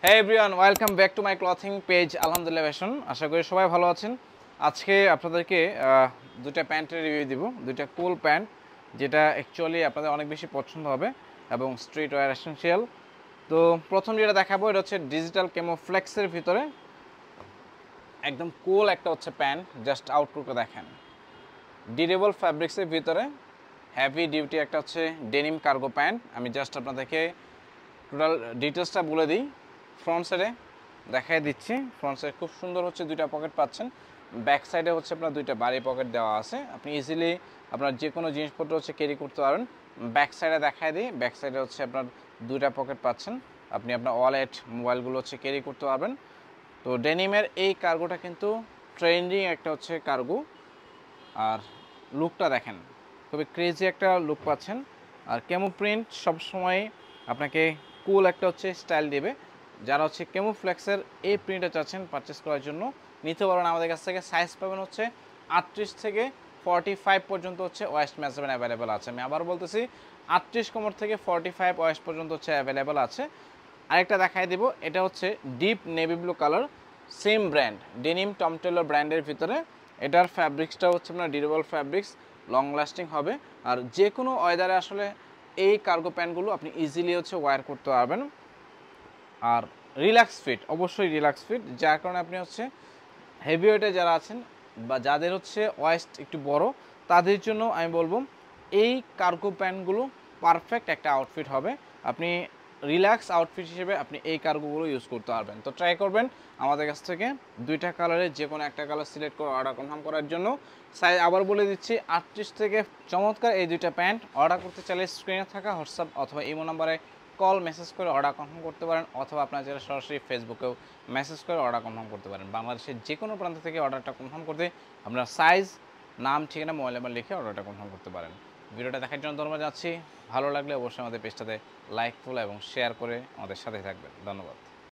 Hey everyone, welcome back to my clothing page আলহামদুলিল্লাহ fashion. আশা করি সবাই ভালো আছেন। আজকে আপনাদেরকে দুটো প্যান্টের রিভিউ দিব, দুটো কুল প্যান্ট যেটা অ্যাকচুয়ালি আপনাদের অনেক বেশি পছন্দ হবে এবং স্ট্রিট ওয়্যার এসেনশিয়াল। তো প্রথম যেটা দেখাবো এটা হচ্ছে ডিজিটাল ক্যামোফ্লেক্সের ভিতরে একদম কুল একটা হচ্ছে প্যান্ট। জাস্ট আউটলুকটা দেখেন, ডিউরেবল ফ্যাব্রিক্সের ভিতরে হেভি ডিউটি একটা হচ্ছে ডেনিম কার্গো প্যান্ট। আমি জাস্ট আপনাদেরকে টোটাল ডিটেলসটা বলে দিই। ফ্রন্ট সাইডে দেখাই দিচ্ছি, ফ্রন্ট সাইডে খুব সুন্দর হচ্ছে দুইটা পকেট পাচ্ছেন। ব্যাক সাইডে হচ্ছে আপনার দুইটা বাড়ি পকেট দেওয়া আছে, আপনি ইজিলি আপনার যে কোনো জিনিসপত্র হচ্ছে ক্যারি করতে পারবেন। ব্যাক সাইডে দেখাই দিই, ব্যাক সাইডে হচ্ছে আপনার দুইটা পকেট পাচ্ছেন, আপনি আপনার ওয়ালেট মোবাইলগুলো হচ্ছে ক্যারি করতে পারবেন। তো ডেনিমের এই কার্গোটা কিন্তু ট্রেন্ডিং একটা হচ্ছে কার্গো, আর লুকটা দেখেন খুবই ক্রেজি একটা লুক পাচ্ছেন। আর ক্যামো প্রিন্ট সবসময় আপনাকে কুল একটা হচ্ছে স্টাইল দেবে। যারা হচ্ছে ক্যামোফ্লেক্সের এই প্রিন্টটা চাচ্ছেন পারচেস করার জন্য নিতে পারবেন আমাদের কাছ থেকে। সাইজ পাবেন হচ্ছে 38 থেকে 45 পর্যন্ত হচ্ছে ওয়েস্ট মেজারমেন্ট অ্যাভেলেবেল আছে। আমি আবার বলতেছি 38 কোমর থেকে 45 ওয়েস্ট পর্যন্ত হচ্ছে অ্যাভেলেবেল আছে। আরেকটা দেখাই দেব, এটা হচ্ছে deep navy blue colour, same brand denim Tom Taylor ব্র্যান্ডের ভিতরে। এটার ফ্যাব্রিক্সটা হচ্ছে আপনার ডিউরেবল ফ্যাব্রিক্স, লং লাস্টিং হবে। আর যে কোনো ওয়েদারে আসলে এই কার্গো প্যান্টগুলো আপনি ইজিলি হচ্ছে ওয়্যার করতে পারবেন। আর রিল্যাক্স ফিট, অবশ্যই রিল্যাক্স ফিট, যার কারণে আপনি হচ্ছে হেভি ওয়েটে যারা আছেন বা যাদের হচ্ছে ওয়েস্ট একটু বড় তাদের জন্য আমি বলবো এই কার্গো প্যান্টগুলো পারফেক্ট একটা আউটফিট হবে। আপনি রিল্যাক্স আউটফিট হিসেবে আপনি এই কার্গোগুলো ইউজ করতে পারবেন। তো ট্রাই করবেন আমাদের কাছ থেকে দুইটা কালারের যে কোনো একটা কালার সিলেক্ট করে অর্ডার কনফার্ম করার জন্য। সাইজ আবার বলে দিচ্ছি 38 থেকে। চমৎকার এই দুইটা প্যান্ট অর্ডার করতে চাইলে স্ক্রিনে থাকা হোয়াটসঅ্যাপ অথবা ইমো নাম্বারে কল মেসেজ করে অর্ডার কনফার্ম করতে পারেন, অথবা আপনার যারা সরাসরি ফেসবুকেও মেসেজ করে অর্ডার কনফার্ম করতে পারেন। বাংলাদেশের যে কোনো প্রান্ত থেকে অর্ডারটা কনফার্ম করতে আপনার সাইজ, নাম, ঠিকানা, মোবাইল নাম্বার লিখে অর্ডারটা কনফার্ম করতে পারেন। ভিডিওটা দেখার জন্য ধন্যবাদ যাচ্ছি। ভালো লাগলে অবশ্যই আমাদের পেজটাতে লাইক, ফলো এবং শেয়ার করে আমাদের সাথে থাকবেন। ধন্যবাদ।